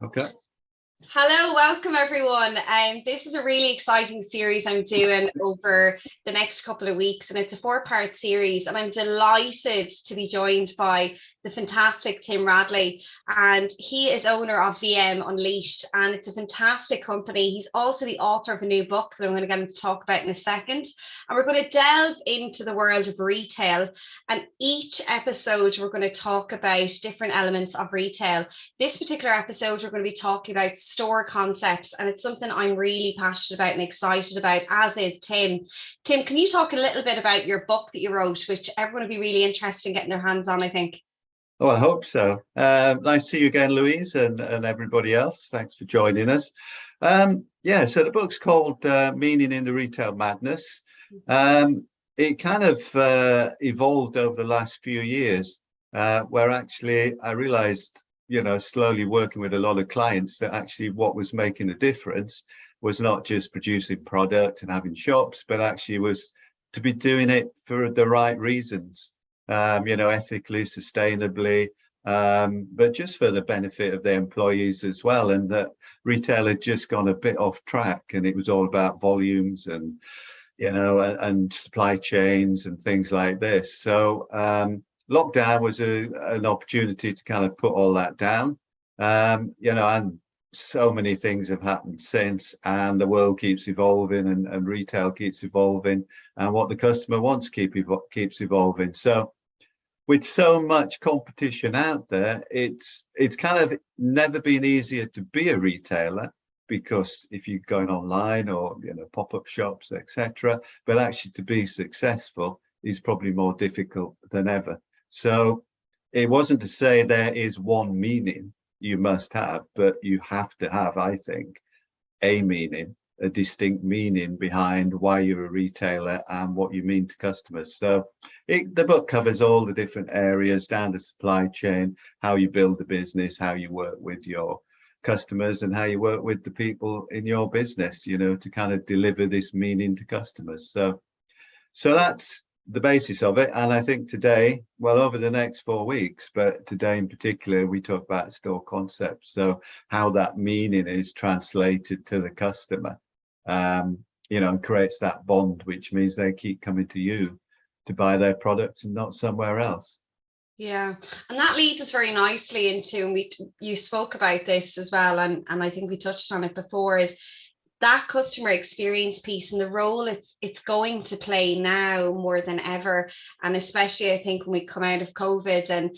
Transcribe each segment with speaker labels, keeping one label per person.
Speaker 1: Okay.
Speaker 2: Hello, welcome everyone. This is a really exciting series I'm doing over the next couple of weeks, and it's a 4-part series, and I'm delighted to be joined by the fantastic Tim Radley, and he is owner of VM Unleashed, and it's a fantastic company. He's also the author of a new book that I'm going to get him to talk about in a second, and we're going to delve into the world of retail, and each episode we're going to talk about different elements of retail. This particular episode we're going to be talking about store concepts, and it's something I'm really passionate about and excited about, as is Tim. Tim, can you talk a little bit about your book that you wrote, which everyone would be really interested in getting their hands on, I think?
Speaker 1: Oh, I hope so. Nice to see you again, Louise, and everybody else. Thanks for joining us. So the book's called Meaning in the Retail Madness. It kind of evolved over the last few years, where actually I realized, slowly working with a lot of clients, that actually what was making a difference was not just producing product and having shops, but actually was to be doing it for the right reasons. Ethically, sustainably, but just for the benefit of their employees as well. And that retail had just gone a bit off track, and it was all about volumes and, and supply chains and things like this. So lockdown was an opportunity to kind of put all that down, and so many things have happened since, and the world keeps evolving, and retail keeps evolving, and what the customer wants keeps evolving. So with so much competition out there, it's kind of never been easier to be a retailer, because if you're going online or pop-up shops, etc., but actually to be successful is probably more difficult than ever. So it wasn't to say there is one meaning you must have, but you have to have, I think, a meaning, a distinct meaning behind why you're a retailer and what you mean to customers. So the book covers all the different areas down the supply chain, how you build the business, how you work with your customers, and how you work with the people in your business, to kind of deliver this meaning to customers. So that's the basis of it. And I think today, over the next 4 weeks, but today in particular, we talk about store concepts. So how that meaning is translated to the customer, and creates that bond, which means they keep coming to you to buy their products and not somewhere else.
Speaker 2: Yeah, and that leads us very nicely into, and you spoke about this as well, and I think we touched on it before, is that customer experience piece and the role it's going to play now more than ever. And especially I think when we come out of COVID, and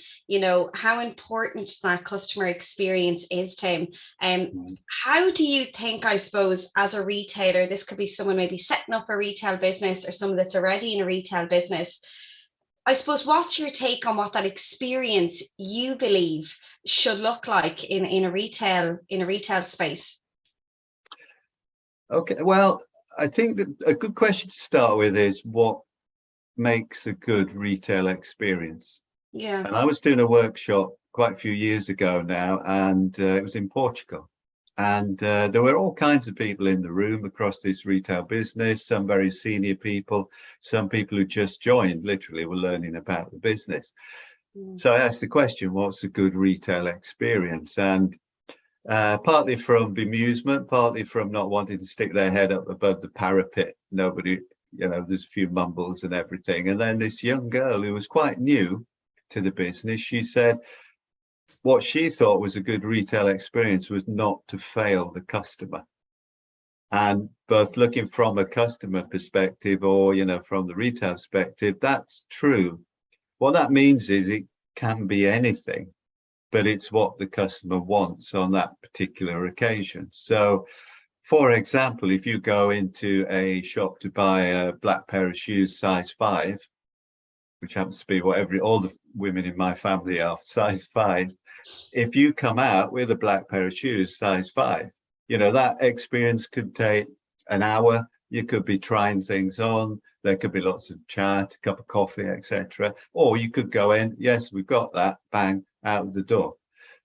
Speaker 2: how important that customer experience is, Tim. How do you think, I suppose, as a retailer, this could be someone maybe setting up a retail business or someone that's already in a retail business, I suppose, what's your take on what that experience you believe should look like in a retail space?
Speaker 1: Okay, well, I think that a good question to start with is what makes a good retail experience.
Speaker 2: Yeah.
Speaker 1: And I was doing a workshop quite a few years ago now, and it was in Portugal. And there were all kinds of people in the room across this retail business, some very senior people, some people who just joined, literally were learning about the business. So I asked the question, what's a good retail experience? And partly from bemusement, partly from not wanting to stick their head up above the parapet. Nobody, there's a few mumbles and everything. And then this young girl who was quite new to the business, she said what she thought was a good retail experience was not to fail the customer. And both looking from a customer perspective or, from the retail perspective, that's true. What that means is it can be anything, but it's what the customer wants on that particular occasion. So, for example, if you go into a shop to buy a black pair of shoes, size 5, which happens to be what all the women in my family are, size 5, if you come out with a black pair of shoes, size 5, that experience could take an hour. You could be trying things on. There could be lots of chat, a cup of coffee, etc. Or you could go in, yes, we've got that, bang, out of the door.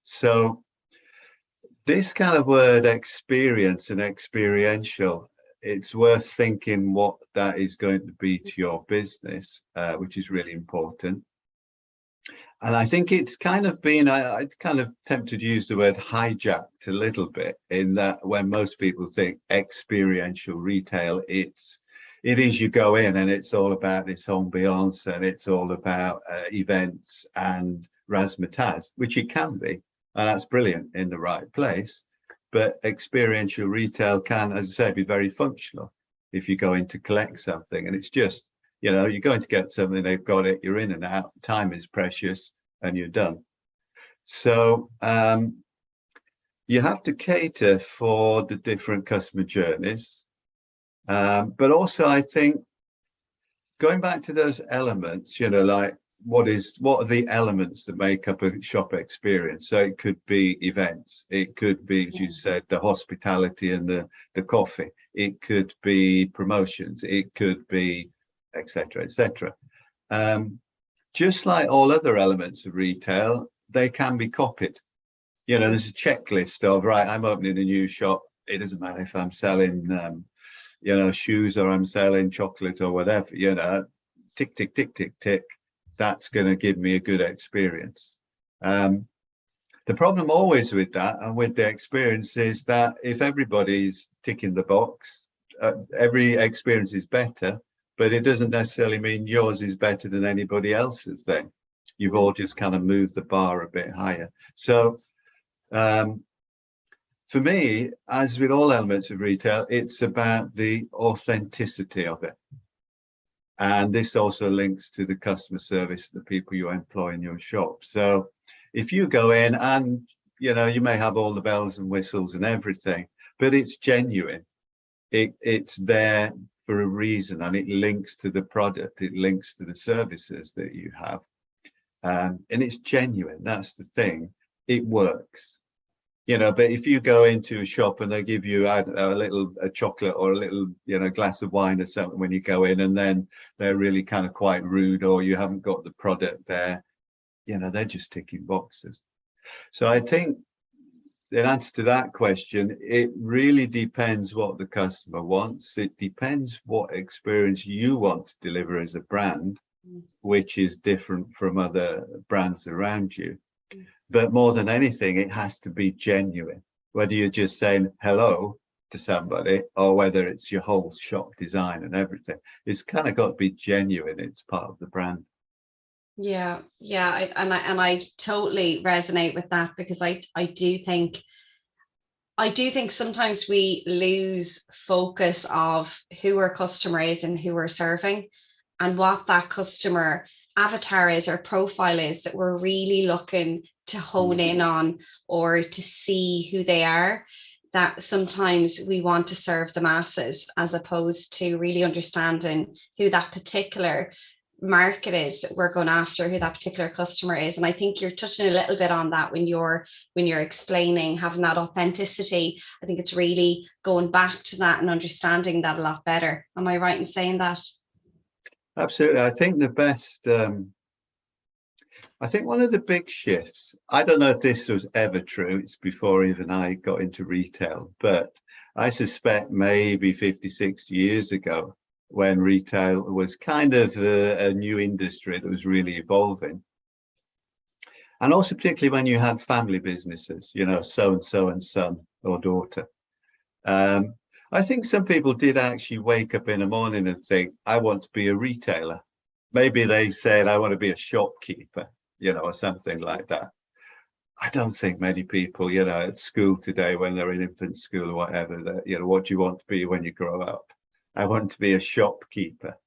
Speaker 1: So this kind of word experience and experiential, it's worth thinking what that is going to be to your business, which is really important. And I think it's kind of been, I kind of tempted to use the word hijacked a little bit, in that when most people think experiential retail, it is you go in and it's all about this ambiance and it's all about events and razzmatazz, which it can be. And that's brilliant in the right place. But experiential retail can, as I say, be very functional if you go in to collect something. And it's just, you're going to get something, they've got it, you're in and out, time is precious, and you're done. So you have to cater for the different customer journeys. But also, I think, going back to those elements, like what are the elements that make up a shop experience? So it could be events, it could be, as you said, the hospitality and the coffee, it could be promotions, it could be etc., etc. Just like all other elements of retail, they can be copied. There's a checklist of, right, I'm opening a new shop, it doesn't matter if I'm selling shoes or I'm selling chocolate or whatever, tick, tick, tick, tick, tick, that's going to give me a good experience. The problem always with that and with the experience is that if everybody's ticking the box, every experience is better, but it doesn't necessarily mean yours is better than anybody else's thing. You've all just kind of moved the bar a bit higher. So for me, as with all elements of retail, it's about the authenticity of it. And this also links to the customer service, the people you employ in your shop. So if you go in and, you may have all the bells and whistles and everything, but it's genuine. It's there for a reason, and it links to the product, it links to the services that you have. And it's genuine, that's the thing. It works. But if you go into a shop and they give you, I don't know, a chocolate or a little, glass of wine or something when you go in, and then they're really kind of quite rude, or you haven't got the product there, they're just ticking boxes. So I think in answer to that question, it really depends what the customer wants. It depends what experience you want to deliver as a brand, which is different from other brands around you. But more than anything, it has to be genuine, whether you're just saying hello to somebody or whether it's your whole shop design and everything. It's kind of got to be genuine. It's part of the brand.
Speaker 2: Yeah. I totally resonate with that, because I do think sometimes we lose focus of who our customer is and who we're serving, and what that customer avatar is or profile is that we're really looking to hone in on or to see who they are. That sometimes we want to serve the masses as opposed to really understanding who that particular market is that we're going after, who that particular customer is. And I think you're touching a little bit on that when you're explaining having that authenticity. I think it's really going back to that and understanding that a lot better. Am I right in saying that?
Speaker 1: Absolutely. I think the best, I think one of the big shifts, I don't know if this was ever true, it's before even I got into retail, but I suspect maybe 50, 60 years ago, when retail was kind of a new industry that was really evolving. And also particularly when you had family businesses, so-and-so and son or daughter. I think some people did actually wake up in the morning and think, I want to be a retailer. Maybe they said, I want to be a shopkeeper, or something like that. I don't think many people, at school today, when they're in infant school or whatever, that, what do you want to be when you grow up? I want to be a shopkeeper.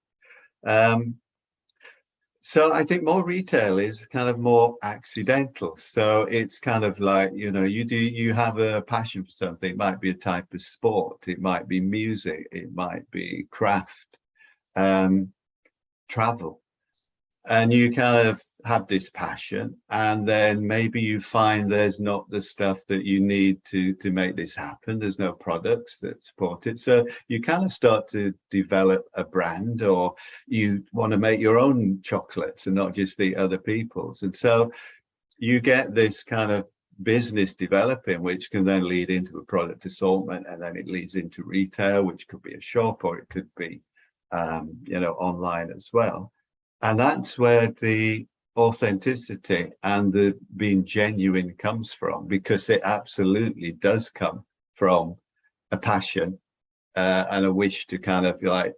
Speaker 1: So I think more retail is kind of more accidental. So it's kind of like, you have a passion for something. It might be a type of sport. It might be music. It might be craft, travel. And you kind of have this passion, and then maybe you find there's not the stuff that you need to make this happen. There's no products that support it. So you kind of start to develop a brand, or you want to make your own chocolates and not just the other people's. And so you get this kind of business developing, which can then lead into a product assortment, and then it leads into retail, which could be a shop, or it could be, online as well. And that's where the authenticity and the being genuine comes from, because it absolutely does come from a passion and a wish to kind of like,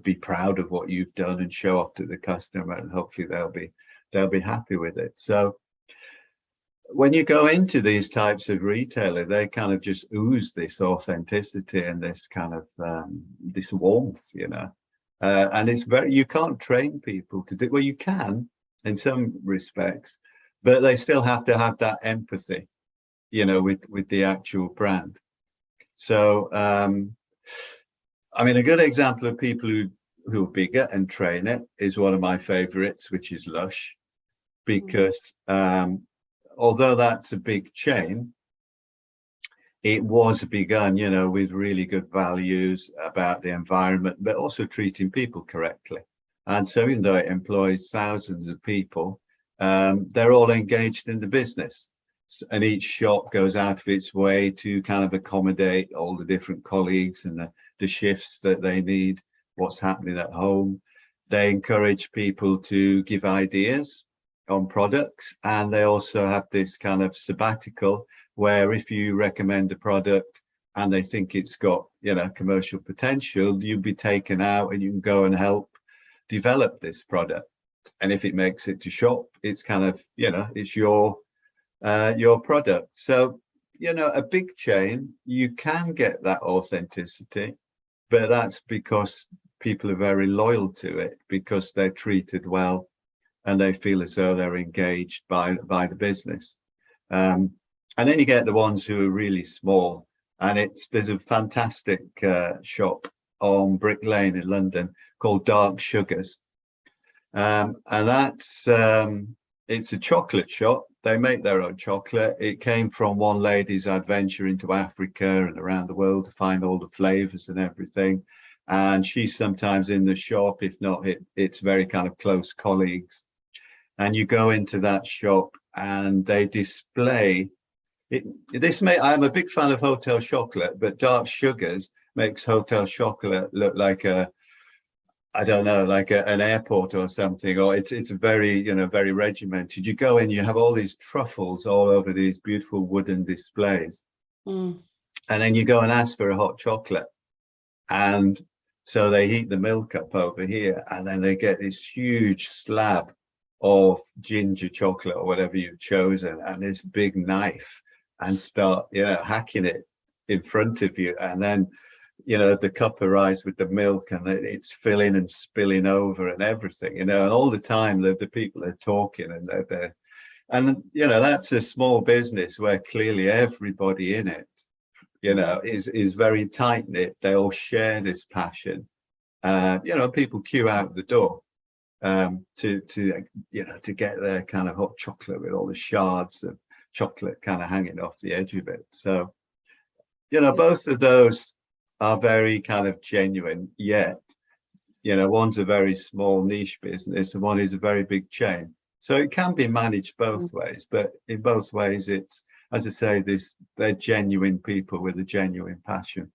Speaker 1: be proud of what you've done and show off to the customer, and hopefully they'll be happy with it. So when you go into these types of retailer, they kind of just ooze this authenticity and this kind of this warmth, and it's you can't train people to do, well, you can in some respects, but they still have to have that empathy, with the actual brand. So, I mean, a good example of people who are bigger and train it is one of my favorites, which is Lush, because although that's a big chain, it was begun, with really good values about the environment, but also treating people correctly. And so even though it employs thousands of people, they're all engaged in the business. And each shop goes out of its way to kind of accommodate all the different colleagues and the shifts that they need, what's happening at home. They encourage people to give ideas on products, and they also have this kind of sabbatical where if you recommend a product and they think it's got commercial potential, you'll be taken out and you can go and help develop this product. And if it makes it to shop, it's kind of it's your product. So a big chain, you can get that authenticity, but that's because people are very loyal to it, because they're treated well and they feel as though they're engaged by the business. And then you get the ones who are really small, and there's a fantastic shop on Brick Lane in London called Dark Sugars, and that's it's a chocolate shop. They make their own chocolate. It came from one lady's adventure into Africa and around the world to find all the flavors and everything. And she's sometimes in the shop, if not, it's very kind of close colleagues. And you go into that shop and they display it. I'm a big fan of Hotel Chocolate, but Dark Sugars makes Hotel Chocolate look like an airport or something, or it's very, very regimented. You go in, you have all these truffles all over these beautiful wooden displays. And then you go and ask for a hot chocolate. And so they heat the milk up over here, and then they get this huge slab of ginger chocolate or whatever you've chosen, and this big knife, and start, hacking it in front of you. And then, the cup arrives with the milk and it's filling and spilling over and everything, and all the time the people are talking, and that's a small business where clearly everybody in it, is very tight knit. They all share this passion. People queue out the door to get their kind of hot chocolate with all the shards of chocolate kind of hanging off the edge of it. So, both of those are very kind of genuine, yet, one's a very small niche business and one is a very big chain. So it can be managed both ways, but in both ways, it's, as I say, they're genuine people with a genuine passion.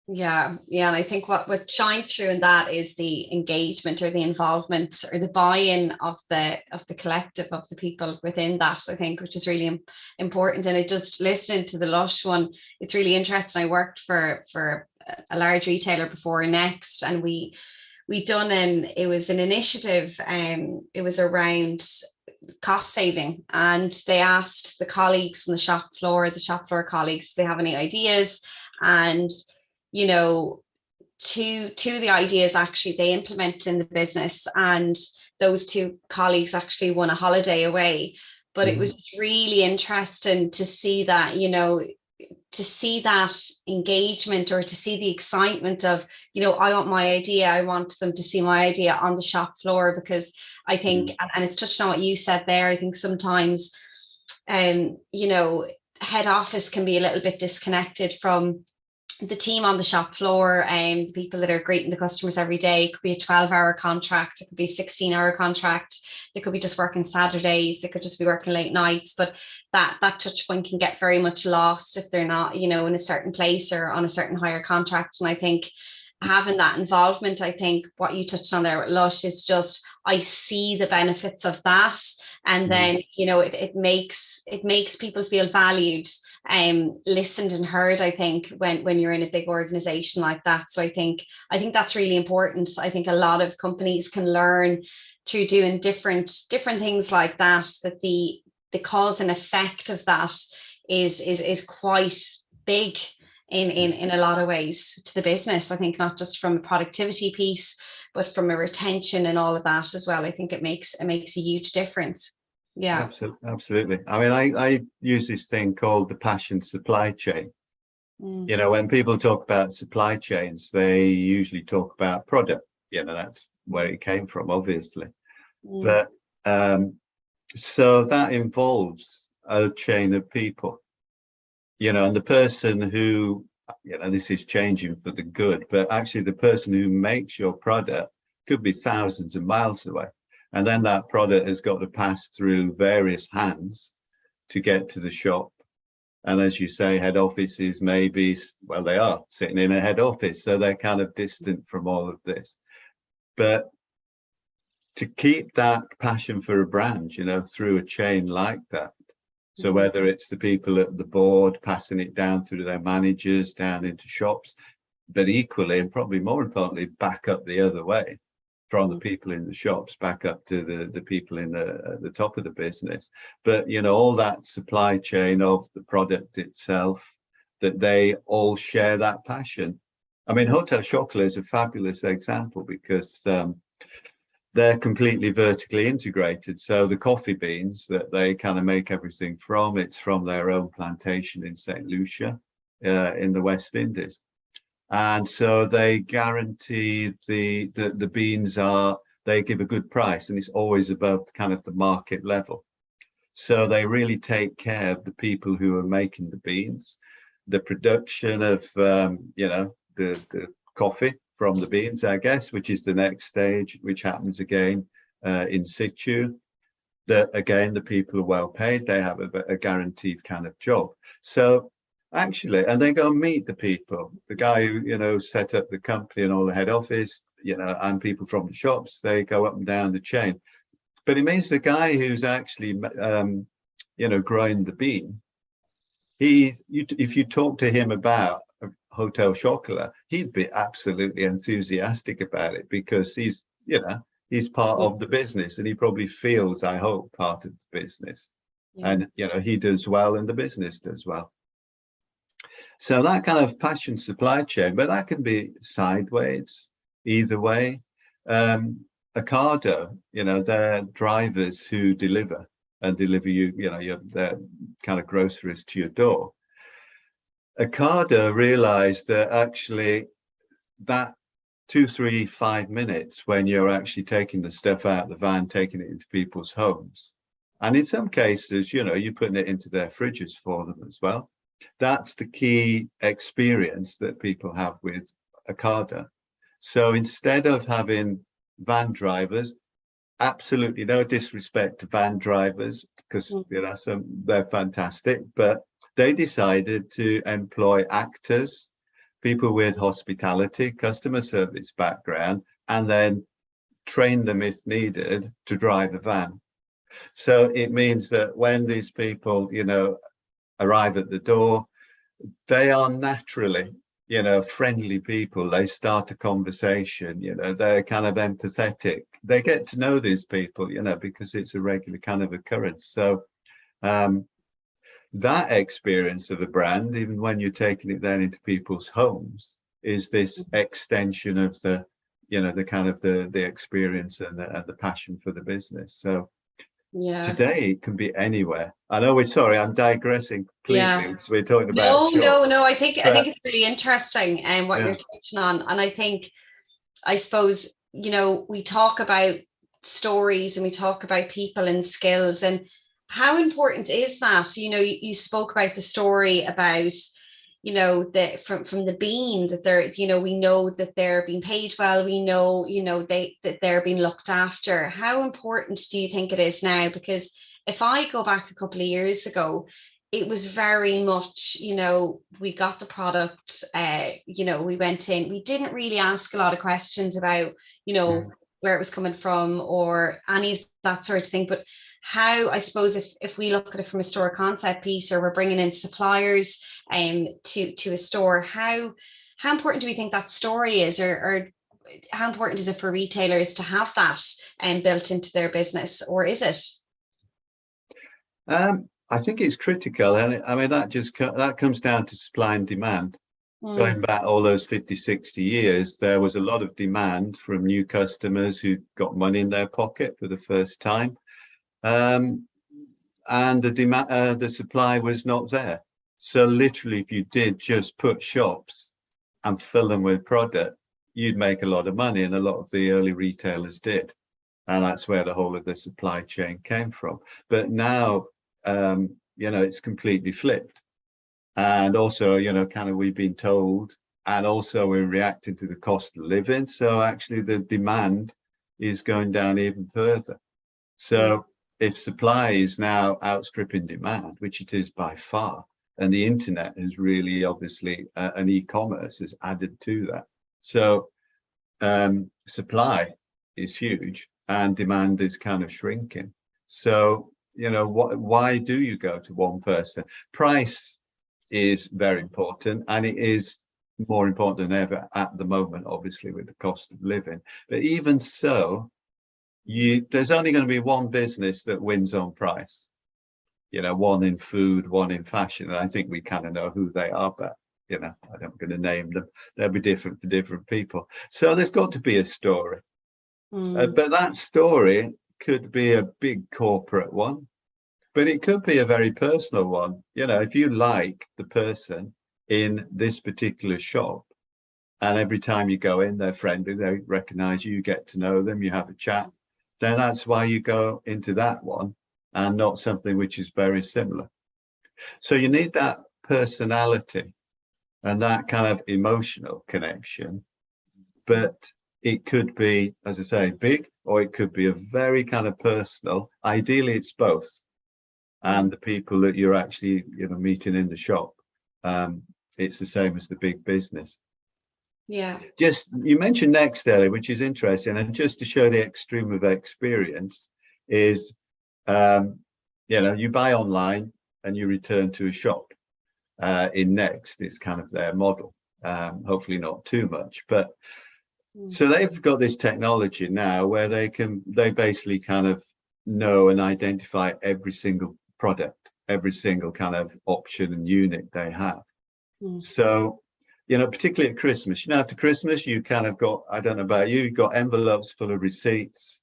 Speaker 2: Yeah. And I think what shines through in that is the engagement or the involvement or the buy-in of the collective of the people within that, I think, which is really important. And just listening to the Lush one, it's really interesting. I worked for a large retailer before Next, and we done it was an initiative, it was around cost saving, and they asked the colleagues on the shop floor colleagues, do they have any ideas? And to the ideas actually they implement in the business, and those two colleagues actually won a holiday away. But it was really interesting to see that, to see that engagement, or to see the excitement of, I want my idea, I want them to see my idea on the shop floor, because I think, and it's touched on what you said there, I think sometimes, head office can be a little bit disconnected from the team on the shop floor, and the people that are greeting the customers every day. It could be a 12-hour contract, it could be a 16-hour contract, they could be just working Saturdays, they could just be working late nights, but that touch point can get very much lost if they're not, in a certain place or on a certain higher contract. And I think having that involvement, I think what you touched on there with Lush is just, I see the benefits of that. And then, it makes people feel valued, listened and heard, I think, when you're in a big organization like that. So I think that's really important. I think a lot of companies can learn through doing different things like that, that the cause and effect of that is quite big in a lot of ways to the business. I think not just from a productivity piece, but from a retention and all of that as well. I think it makes a huge difference. Yeah,
Speaker 1: absolutely. I mean, I use this thing called the passion supply chain. When people talk about supply chains, they usually talk about product. That's where it came from, obviously. But so that involves a chain of people. And the person who, this is changing for the good, but actually the person who makes your product could be thousands of miles away. And then that product has got to pass through various hands to get to the shop. And as you say, head offices maybe, well, they are sitting in a head office, so they're kind of distant from all of this. But to keep that passion for a brand, through a chain like that, so whether it's the people at the board passing it down through their managers, down into shops, but equally, and probably more importantly, back up the other way from the people in the shops, back up to the people in the top of the business. But, all that supply chain of the product itself, that they all share that passion. I mean, Hotel Chocolat is a fabulous example because they're completely vertically integrated. So the coffee beans that they kind of make everything from, it's from their own plantation in St. Lucia in the West Indies. And so they guarantee the beans they give a good price, and it's always above kind of the market level. So they really take care of the people who are making the beans, the production of, the coffee from the beans, I guess, which is the next stage, which happens again in situ. That again, the people are well paid, they have a guaranteed kind of job. So actually, and they go and meet the people, the guy who, set up the company and all the head office, and people from the shops, they go up and down the chain. But it means the guy who's actually, growing the bean, if you talk to him about Hotel Chocolat, he'd be absolutely enthusiastic about it because he's part of the business, and he probably feels, I hope, part of the business. And he does well and the business does well. So that kind of passion supply chain, but that can be sideways, either way. Ocado, they're drivers who deliver you, their kind of groceries to your door. Ocado realized that actually that 2, 3, 5 minutes when you're actually taking the stuff out of the van, taking it into people's homes, and in some cases, you're putting it into their fridges for them as well. That's the key experience that people have with Ocado. So instead of having van drivers, absolutely no disrespect to van drivers, because they're fantastic, but they decided to employ actors, people with hospitality, customer service background, and then train them if needed to drive a van. So it means that when these people, arrive at the door, they are naturally, friendly people. They start a conversation, they're kind of empathetic. They get to know these people, because it's a regular kind of occurrence. So that experience of a brand, even when you're taking it then into people's homes, is this extension of the kind of the experience and the passion for the business. So today it can be anywhere. I know I'm digressing completely. So we're talking about
Speaker 2: no. I think it's really interesting and what you're touching on. And I suppose, we talk about stories and we talk about people and skills, and how important is that? You spoke about the story about, from the bean, that they're, we know that they're being paid well. We know, that they're being looked after. How important do you think it is now? Because if I go back a couple of years ago, it was very much, we got the product, we went in, we didn't really ask a lot of questions about, where it was coming from or any of that sort of thing. But how, I suppose, if we look at it from a store concept piece, or we're bringing in suppliers to a store, how important do we think that story is, or how important is it for retailers to have that built into their business, or is it?
Speaker 1: I think it's critical, and I mean that comes down to supply and demand. Going back all those 50, 60 years, there was a lot of demand from new customers who got money in their pocket for the first time, and the supply was not there. So literally, if you did just put shops and fill them with product, you'd make a lot of money, and a lot of the early retailers did, and that's where the whole of the supply chain came from. But now, it's completely flipped. And also, kind of we've been told, and also we're reacting to the cost of living. So actually the demand is going down even further. So if supply is now outstripping demand, which it is by far, and the internet is really obviously, and e-commerce has added to that. So supply is huge and demand is kind of shrinking. So, why do you go to one person? Price is very important, and it is more important than ever at the moment, obviously, with the cost of living. But even so, there's only going to be one business that wins on price. One in food, one in fashion, and I think we kind of know who they are, but I'm not going to name them. They'll be different for different people. So there's got to be a story, but that story could be a big corporate one. But it could be a very personal one. If you like the person in this particular shop, and every time you go in, they're friendly, they recognize you, you get to know them, you have a chat, then that's why you go into that one and not something which is very similar. So you need that personality and that kind of emotional connection. But it could be, as I say, big, or it could be a very kind of personal. Ideally, it's both. And the people that you're actually meeting in the shop, it's the same as the big business.
Speaker 2: Yeah.
Speaker 1: Just, you mentioned next earlier, which is interesting, and just to show the extreme of experience is, you buy online and you return to a shop. In Next, it's kind of their model. Hopefully not too much, but so they've got this technology now where they basically kind of know and identify every single product, every single kind of option and unit they have. So, particularly at Christmas, after Christmas, you kind of got, I don't know about you, you've got envelopes full of receipts,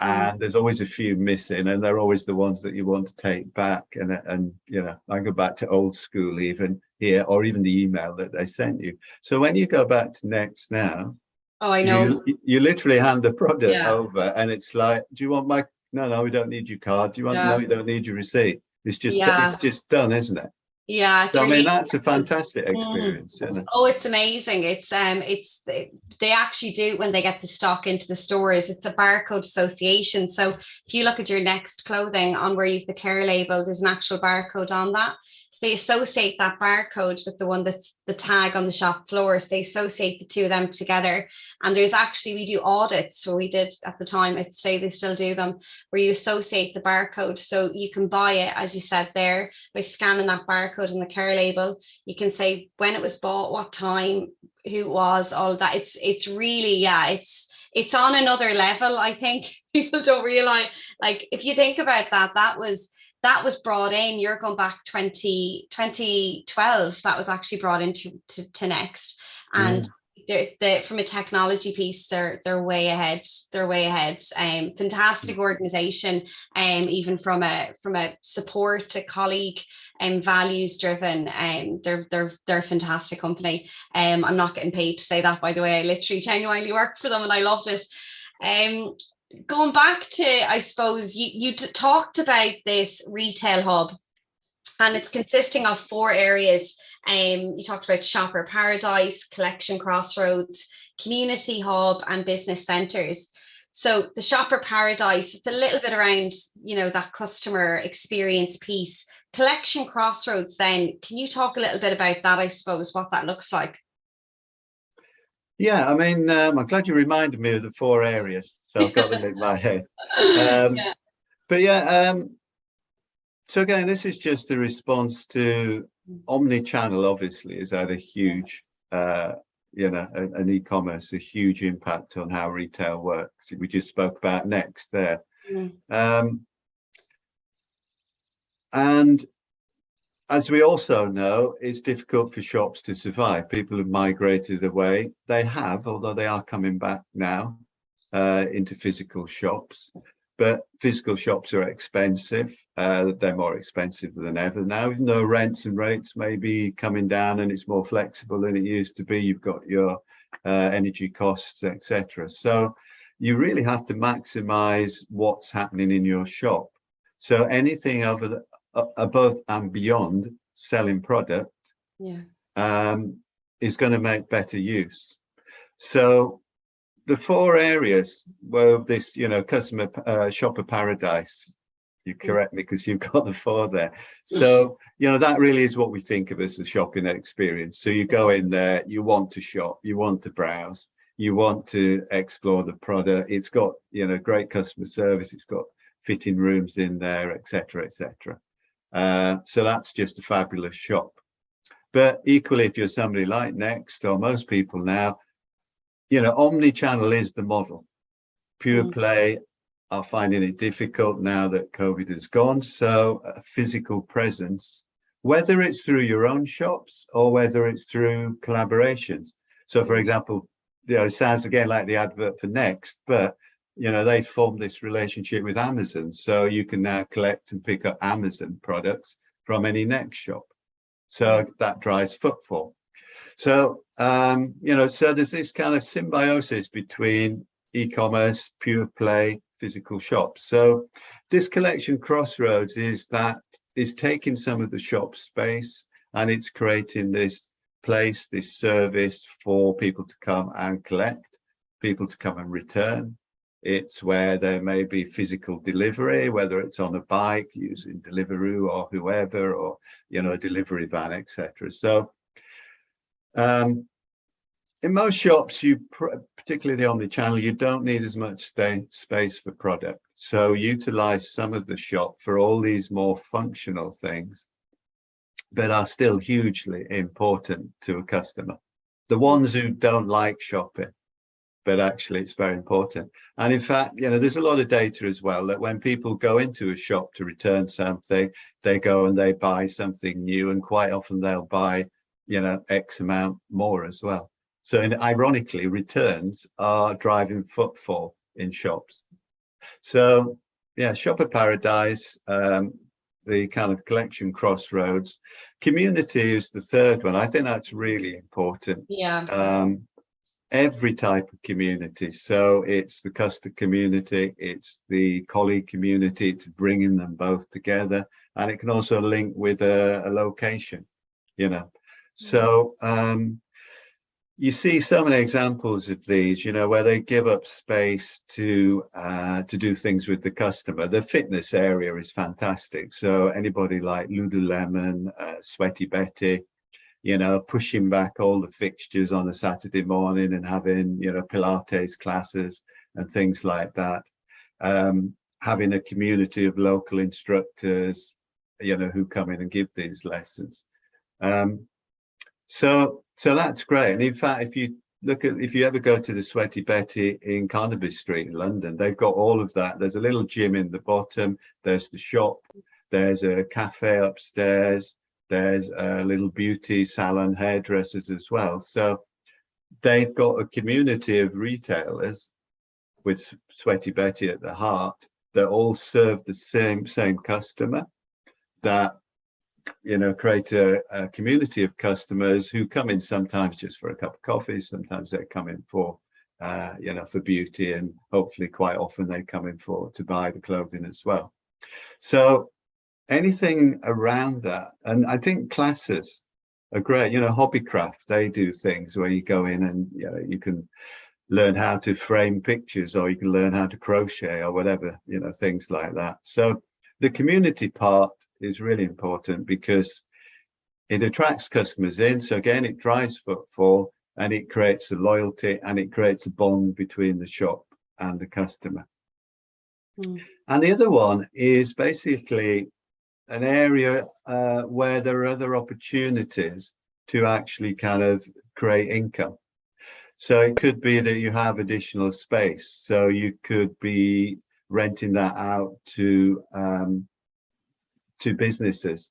Speaker 1: and there's always a few missing, and they're always the ones that you want to take back. And I go back to old school even here, or even the email that they sent you. So when you go back to Next now,
Speaker 2: oh, I know,
Speaker 1: you literally hand the product over, and it's like, do you want my? No, we don't need your card. Do you want? No, you don't need your receipt. It's just done, isn't it?
Speaker 2: Yeah.
Speaker 1: So, I mean, that's a fantastic experience, isn't it?
Speaker 2: Oh, it's amazing. They actually do, when they get the stock into the stores, it's a barcode association. So if you look at your Next clothing, on where you've the care label, there's an actual barcode on that. So they associate that barcode with the one that's the tag on the shop floor. So they associate the two of them together. And there's actually, we do audits. So we did at the time, I'd say they still do them, where you associate the barcode. So you can buy it, as you said there, by scanning that barcode on the care label. You can say when it was bought, what time, who it was, all of that. It's really, it's on another level. I think people don't realize, like, if you think about that was brought in, you're going back 2012, that was actually brought into to Next. And from a technology piece, they're way ahead. Fantastic organization, even from a support, a colleague, values driven. They're a fantastic company. I'm not getting paid to say that, by the way. I literally genuinely worked for them and I loved it. Going back to, I suppose, you talked about this retail hub, and it's consisting of 4 areas. You talked about Shopper Paradise, Collection Crossroads, Community Hub, and Business Centres. So the Shopper Paradise, it's a little bit around, that customer experience piece. Collection Crossroads then, can you talk a little bit about that, I suppose, what that looks like?
Speaker 1: Yeah, I mean, I'm glad you reminded me of the 4 areas, so I've got them in my head.
Speaker 2: Yeah.
Speaker 1: But yeah, so again, this is just a response to omni-channel. Obviously, has had a huge, an e-commerce, a huge impact on how retail works. We just spoke about Next there, and as we also know, it's difficult for shops to survive. People have migrated away. They have, although they are coming back now into physical shops. But physical shops are expensive. They're more expensive than ever now, even though rents and rates may be coming down and it's more flexible than it used to be. You've got your energy costs, etc. So you really have to maximize what's happening in your shop. So anything above and beyond selling product is going to make better use. So the 4 areas were this, customer shopper paradise. You correct me because you've got the 4 there. So, that really is what we think of as the shopping experience. So you go in there, you want to shop, you want to browse, you want to explore the product. It's got, great customer service. It's got fitting rooms in there, etc., etc. So that's just a fabulous shop. But equally, if you're somebody like Next or most people now, omni-channel is the model. Pure play are finding it difficult now that COVID has gone. So a physical presence, whether it's through your own shops or whether it's through collaborations. So for example, it sounds again like the advert for Next, but they formed this relationship with Amazon. So you can now collect and pick up Amazon products from any Next shop. So that drives footfall. So, so there's this kind of symbiosis between e-commerce, pure play, physical shops. So this collection Crossroads is taking some of the shop space and it's creating this place, this service for people to come and collect, people to come and return. It's where there may be physical delivery, whether it's on a bike using Deliveroo or whoever, or, a delivery van, etc. So in most shops, particularly the omni-channel, you don't need as much space for product. So utilize some of the shop for all these more functional things that are still hugely important to a customer. The ones who don't like shopping, but actually it's very important. And in fact, there's a lot of data as well that when people go into a shop to return something, they go and they buy something new, and quite often they'll buy X amount more as well. So ironically, returns are driving footfall in shops. So yeah, shopper paradise, the kind of collection Crossroads. Community is the 3rd one. I think that's really important.
Speaker 2: Yeah.
Speaker 1: Every type of community. So it's the customer community, it's the colleague community, it's bringing them both together. And it can also link with a location, So you see so many examples of these, where they give up space to do things with the customer. The fitness area is fantastic. So anybody like Lululemon, Sweaty Betty, pushing back all the fixtures on a Saturday morning and having, Pilates classes and things like that. Having a community of local instructors, who come in and give these lessons. So that's great. And in fact, if you ever go to the Sweaty Betty in Carnaby Street in London, they've got all of that. There's a little gym in the bottom, there's the shop, there's a cafe upstairs, there's a little beauty salon, hairdressers as well. So they've got a community of retailers with Sweaty Betty at the heart that all serve the same customer, that create a community of customers who come in sometimes just for a cup of coffee, sometimes they come in for for beauty, and hopefully quite often they come in to buy the clothing as well. So anything around that. And I think classes are great. Hobbycraft, they do things where you go in and you can learn how to frame pictures, or you can learn how to crochet or whatever, things like that. So the community part is really important because it attracts customers in. So again, it drives footfall and it creates a loyalty and it creates a bond between the shop and the customer. And the other one is basically an area where there are other opportunities to actually kind of create income. So it could be that you have additional space. So you could be renting that out to businesses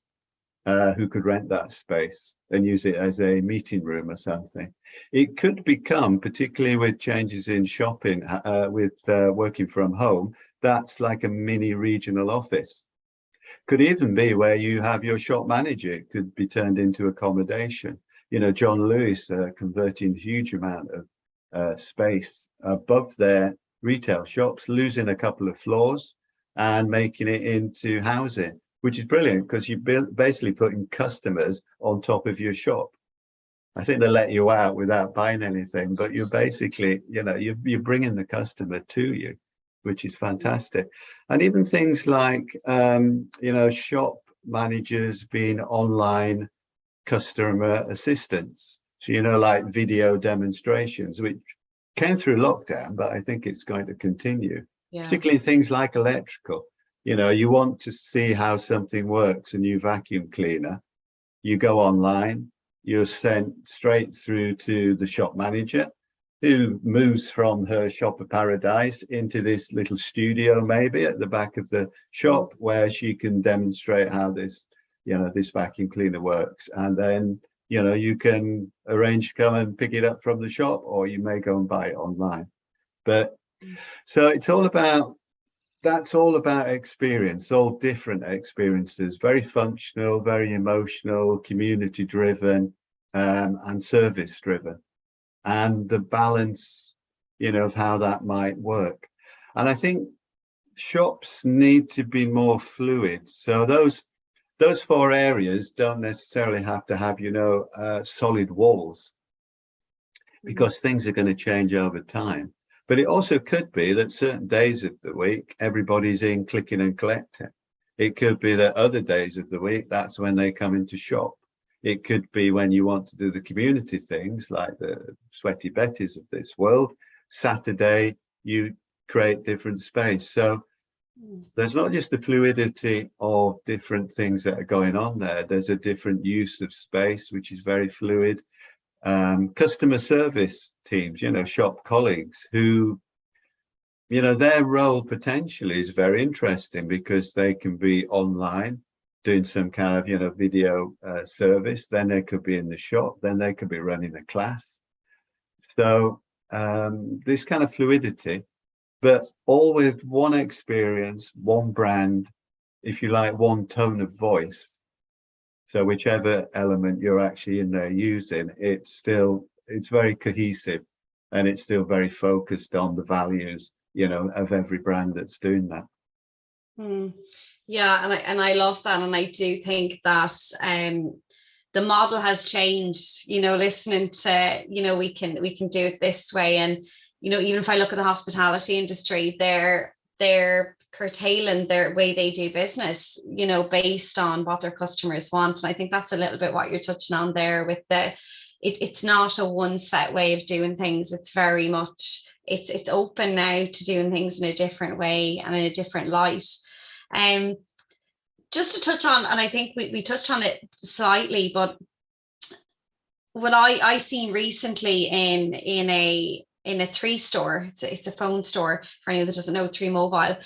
Speaker 1: who could rent that space and use it as a meeting room or something. It could become, particularly with changes in shopping, with working from home, that's like a mini regional office. Could even be where you have your shop manager. It could be turned into accommodation. You know, John Lewis converting a huge amount of space above their retail shops, losing a couple of floors and making it into housing, which is brilliant because you're basically putting customers on top of your shop. I think they let you out without buying anything, but you're basically, you know, you're bringing the customer to you, which is fantastic. And even things like, you know, shop managers being online customer assistants. So, you know, like video demonstrations, which came through lockdown, but I think it's going to continue, particularly things like electrical. You know, you want to see how something works, a new vacuum cleaner, you go online, you're sent straight through to the shop manager, who moves from her shop of paradise into this little studio, maybe at the back of the shop, where she can demonstrate how this, you know, this vacuum cleaner works. And then, you know, you can arrange to come and pick it up from the shop, or you may go and buy it online. But so it's all about, that's all about experience, all different experiences, very functional, very emotional, community driven, and service driven. And the balance, you know, of how that might work. And I think shops need to be more fluid. So those four areas don't necessarily have to have, you know, solid walls, because things are going to change over time. But it also could be that certain days of the week, everybody's in clicking and collecting. It could be that other days of the week, that's when they come into shop. It could be when you want to do the community things like the Sweaty Betties of this world. Saturday, you create different space. So there's not just the fluidity of different things that are going on there. There's a different use of space, which is very fluid. Customer service teams, you know, shop colleagues who, you know, their role potentially is very interesting because they can be online doing some kind of, you know, video service. Then they could be in the shop. Then they could be running a class. So this kind of fluidity, but all with one experience, one brand, if you like, one tone of voice. So whichever element you're actually in there using, it's very cohesive, and it's still very focused on the values, you know, of every brand that's doing that.
Speaker 2: Yeah, and I love that, and I do think that the model has changed. You know, listening to, you know, we can do it this way, and you know, even if I look at the hospitality industry, they're curtailing their way they do business, you know, based on what their customers want. And I think that's a little bit what you're touching on there with it's not a one set way of doing things. It's very much, it's open now to doing things in a different way and in a different light. Just to touch on, and I think we touched on it slightly, but what I seen recently in a 3 store, it's a phone store for anyone that doesn't know, 3 Mobile,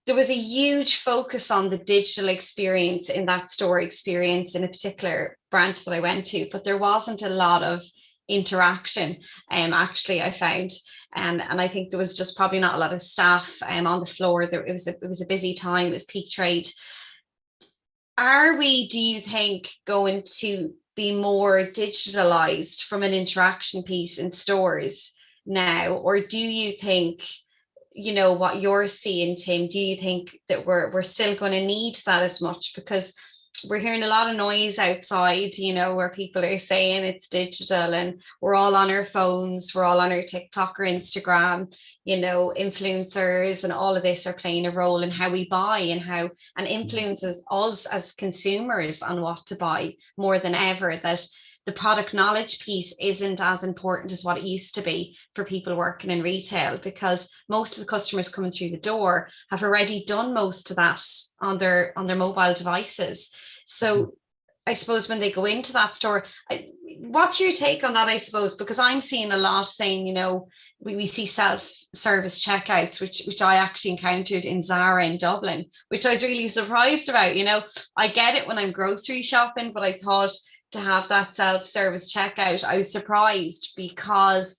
Speaker 2: there was a huge focus on the digital experience in that store experience in a particular branch that I went to, but there wasn't a lot of interaction, actually, I found. And I think there was just probably not a lot of staff on the floor. It was a busy time, it was peak trade. Are we, do you think, going to be more digitalized from an interaction piece in stores now? Or do you think, you know, what you're seeing, Tim, do you think that we're still going to need that as much? Because we're hearing a lot of noise outside, where people are saying it's digital and we're all on our phones, we're all on our TikTok or Instagram, influencers and all of this are playing a role in how we buy and influences us as consumers on what to buy more than ever, that the product knowledge piece isn't as important as what it used to be for people working in retail, because most of the customers coming through the door have already done most of that on their mobile devices. So I suppose when they go into that store, what's your take on that, I suppose? Because I'm seeing a lot saying, we see self-service checkouts, which I actually encountered in Zara in Dublin, which I was really surprised about. I get it when I'm grocery shopping, but I thought to have that self-service checkout, I was surprised, because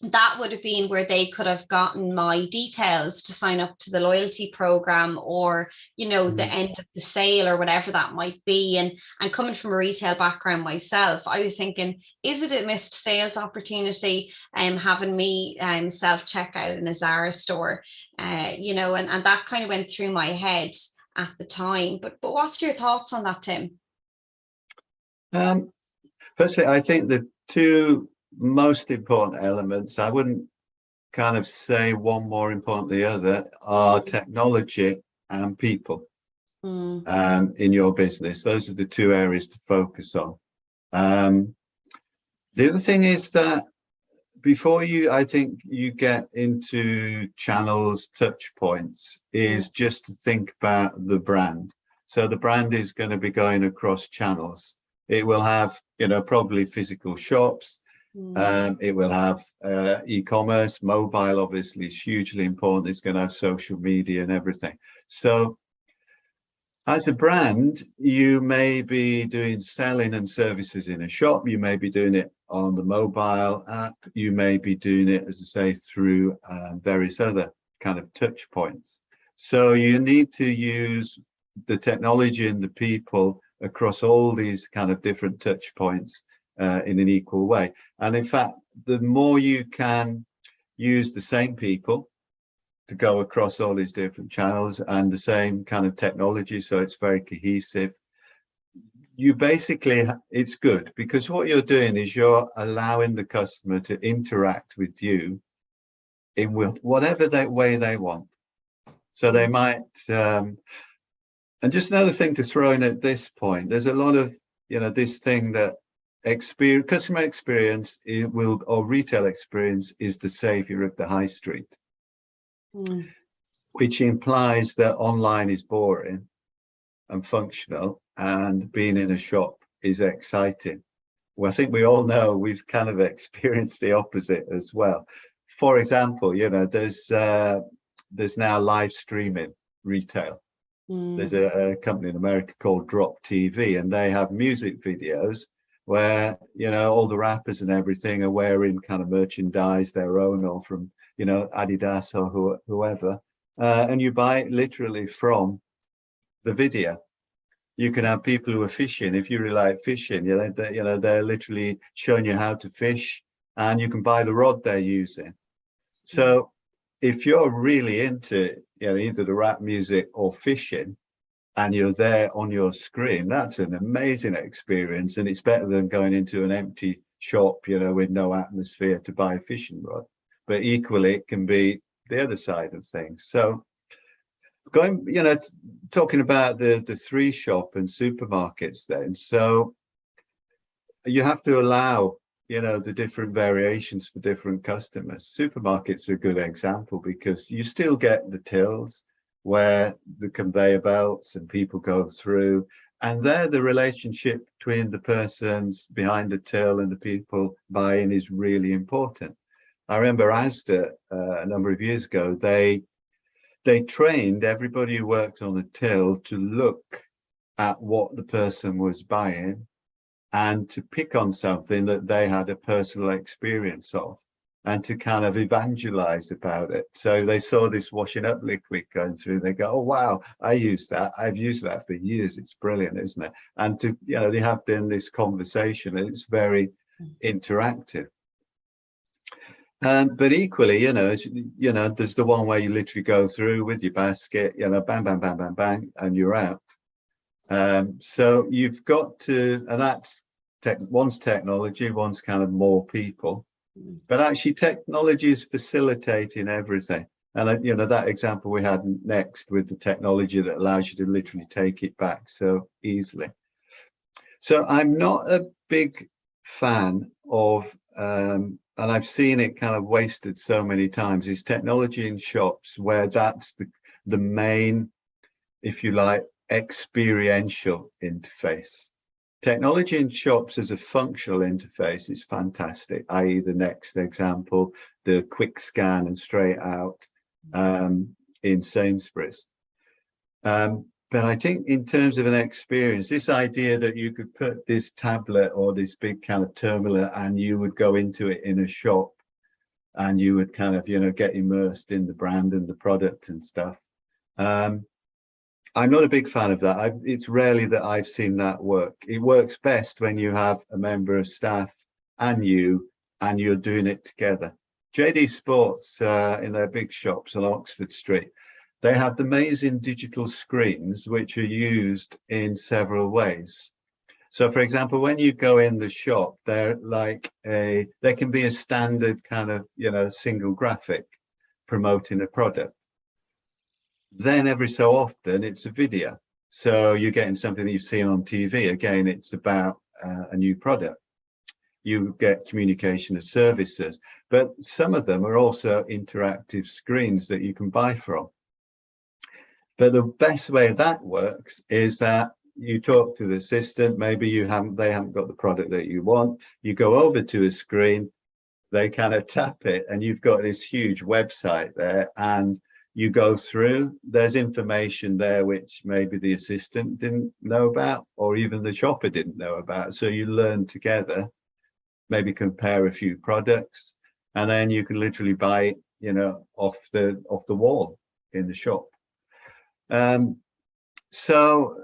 Speaker 2: that would have been where they could have gotten my details to sign up to the loyalty program, or the end of the sale, or whatever that might be. And coming from a retail background myself, I was thinking, is it a missed sales opportunity having me self-checkout in a Zara store, and that kind of went through my head at the time. But what's your thoughts on that, Tim?
Speaker 1: Firstly, I think the two most important elements, I wouldn't kind of say one more important than the other, are technology and people in your business. Those are the two areas to focus on. The other thing is that before I think you get into channels, touch points, is just to think about the brand. So the brand is going to be going across channels. It will have, probably physical shops. It will have e-commerce, mobile obviously is hugely important. It's going to have social media and everything. So as a brand, you may be doing selling and services in a shop. You may be doing it on the mobile app. You may be doing it, as I say, through various other kind of touch points. So you need to use the technology and the people across all these kind of different touch points in an equal way. And in fact, the more you can use the same people to go across all these different channels and the same kind of technology, so it's very cohesive, you basically, it's good, because what you're doing is you're allowing the customer to interact with you in whatever way they want. So they might, and just another thing to throw in at this point, there's a lot of, this thing that customer experience or retail experience is the savior of the high street, which implies that online is boring and functional and being in a shop is exciting. Well, I think we all know we've kind of experienced the opposite as well. For example, there's now live streaming retail. There's a company in America called Drop TV, and they have music videos where, all the rappers and everything are wearing kind of merchandise, their own or from, Adidas or whoever. And you buy it literally from the video. You can have people who are fishing. If you really like fishing, they're literally showing you how to fish, and you can buy the rod they're using. So if you're really into, either the rap music or fishing, and you're there on your screen, that's an amazing experience. And it's better than going into an empty shop, with no atmosphere to buy a fishing rod. But equally, it can be the other side of things. So going, talking about the 3-shop and supermarkets then. So you have to allow, the different variations for different customers. Supermarkets are a good example, because you still get the tills where the conveyor belts and people go through, and there the relationship between the persons behind the till and the people buying is really important. I remember Asda a number of years ago, they trained everybody who worked on the till to look at what the person was buying and to pick on something that they had a personal experience of, and to kind of evangelize about it. So they saw this washing up liquid going through, they go, oh wow, I use that, I've used that for years, it's brilliant, isn't it? And to, they have then this conversation, and it's very interactive. But equally, there's the one where you literally go through with your basket, bang, bang, bang, bang, bang, and you're out. So you've got to, and that's one's technology, one's kind of more people, but actually technology is facilitating everything. And that example we had next with the technology that allows you to literally take it back so easily. So I'm not a big fan of, and I've seen it kind of wasted so many times, is technology in shops where that's the main, if you like, experiential interface. Technology in shops as a functional interface is fantastic, i.e. the next example, the quick scan and straight out in Sainsbury's. But I think in terms of an experience, this idea that you could put this tablet or this big kind of terminal and you would go into it in a shop and you would kind of, get immersed in the brand and the product and stuff. I'm not a big fan of that. It's rarely that I've seen that work. It works best when you have a member of staff and you're doing it together. JD Sports in their big shops on Oxford Street, they have amazing digital screens which are used in several ways. So, for example, when you go in the shop, they're like they can be a standard kind of, single graphic promoting a product. Then every so often it's a video. So you're getting something that you've seen on TV. Again, it's about a new product. You get communication of services, but some of them are also interactive screens that you can buy from. But the best way that works is that you talk to the assistant, maybe they haven't got the product that you want. You go over to a screen, they kind of tap it, and you've got this huge website there, and you go through, there's information there which maybe the assistant didn't know about, or even the shopper didn't know about. So you learn together, maybe compare a few products, and then you can literally buy it, off the wall in the shop. So,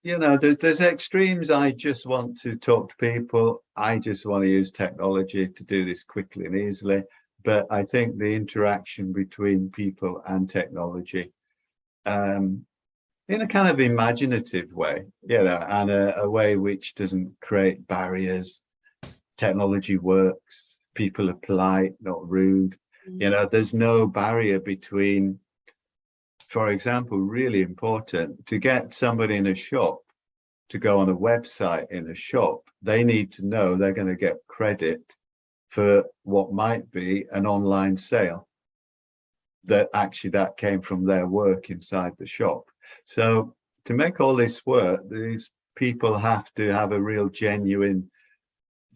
Speaker 1: there's extremes. I just want to talk to people. I just want to use technology to do this quickly and easily. But I think the interaction between people and technology, in a kind of imaginative way, and a way which doesn't create barriers. Technology works. People are polite, not rude. There's no barrier between. For example, really important, to get somebody in a shop to go on a website in a shop, they need to know they're going to get credit for what might be an online sale, that came from their work inside the shop. So to make all this work, these people have to have a real genuine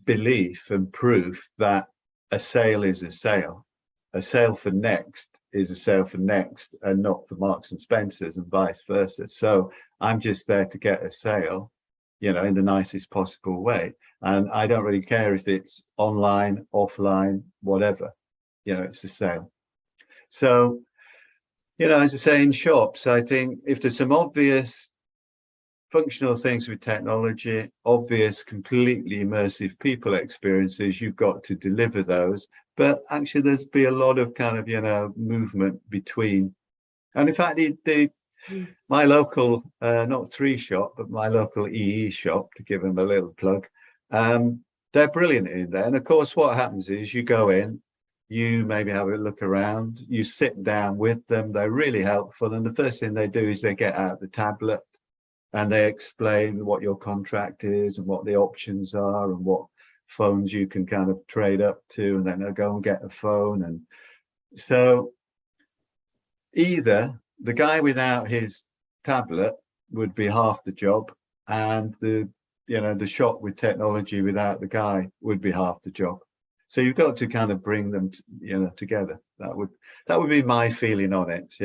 Speaker 1: belief and proof that a sale is a sale. A sale for Next is a sale for Next and not for Marks and Spencer's, and vice versa. So I'm just there to get a sale, in the nicest possible way. And I don't really care if it's online, offline, whatever, it's a sale. So, as I say, in shops, I think if there's some obvious functional things with technology, obvious, completely immersive people experiences, you've got to deliver those. But actually, there's be a lot of kind of, movement between. And in fact, my local, not 3 shop, but my local EE shop, to give them a little plug, they're brilliant in there. And of course, what happens is you go in, you maybe have a look around, you sit down with them, they're really helpful. And the first thing they do is they get out the tablet and they explain what your contract is and what the options are and what phones you can kind of trade up to, and then they'll go and get a phone. And so either the guy without his tablet would be half the job, and the shop with technology without the guy would be half the job. So you've got to kind of bring them together. That would be my feeling on it.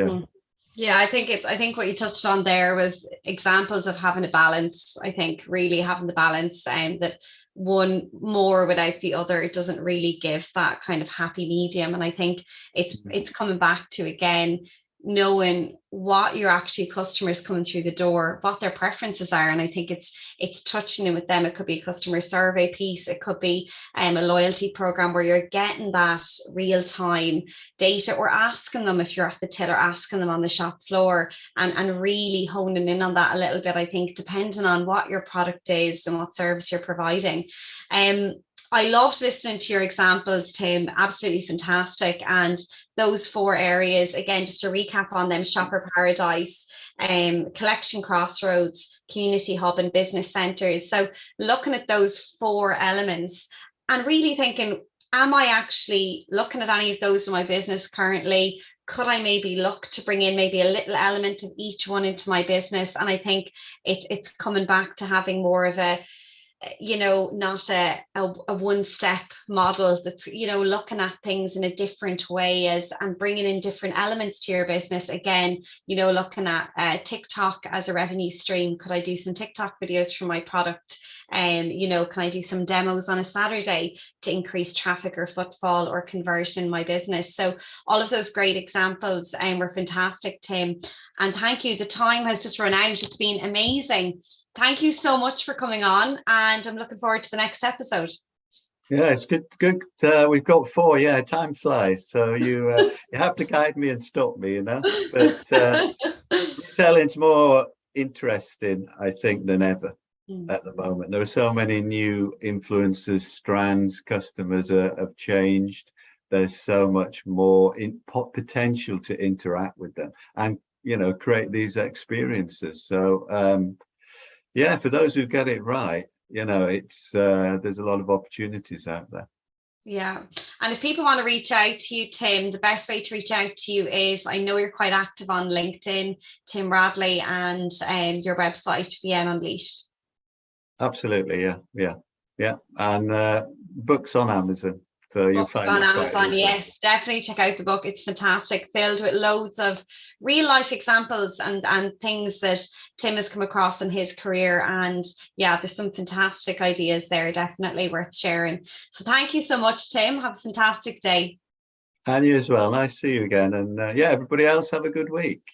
Speaker 2: Yeah, I think what you touched on there was examples of having a balance. I think really having the balance, that one more without the other, it doesn't really give that kind of happy medium. And I think it's coming back to, again, knowing what your actual customers coming through the door, what their preferences are. And I think it's touching in with them. It could be a customer survey piece. It could be a loyalty program where you're getting that real-time data, or asking them, if you're at the tiller, asking them on the shop floor, and really honing in on that a little bit, I think, depending on what your product is and what service you're providing. I loved listening to your examples, Tim. Absolutely fantastic. And those 4 areas, again, just to recap on them: Shopper Paradise, Collection Crossroads, Community Hub, and Business Centres. So looking at those 4 elements and really thinking, am I actually looking at any of those in my business currently? Could I maybe look to bring in maybe a little element of each one into my business? And I think it's coming back to having more of a, not a one-step model that's, looking at things in a different way and bringing in different elements to your business. Again, looking at TikTok as a revenue stream. Could I do some TikTok videos for my product? Can I do some demos on a Saturday to increase traffic or footfall or conversion in my business? So all of those great examples were fantastic, Tim. And thank you. The time has just run out. It's been amazing. Thank you so much for coming on, and I'm looking forward to the next episode.
Speaker 1: Yeah, it's good. We've got 4. Yeah, time flies. So you have to guide me and stop me, But retelling's more interesting, I think, than ever at the moment. There are so many new influencers, strands, customers have changed. There's so much more potential to interact with them and, create these experiences. So, yeah, for those who get it right, it's there's a lot of opportunities out there.
Speaker 2: Yeah. And if people want to reach out to you, Tim, the best way to reach out to you is, I know you're quite active on LinkedIn, Tim Radley, and your website, VM Unleashed.
Speaker 1: Absolutely. Yeah. And books on Amazon. So you'll find
Speaker 2: on
Speaker 1: it
Speaker 2: Amazon. Yes, definitely check out the book. It's fantastic, filled with loads of real life examples and things that Tim has come across in his career. And yeah, there's some fantastic ideas there, definitely worth sharing. So thank you so much, Tim. Have a fantastic day.
Speaker 1: And you as well. Nice to see you again. And everybody else, have a good week.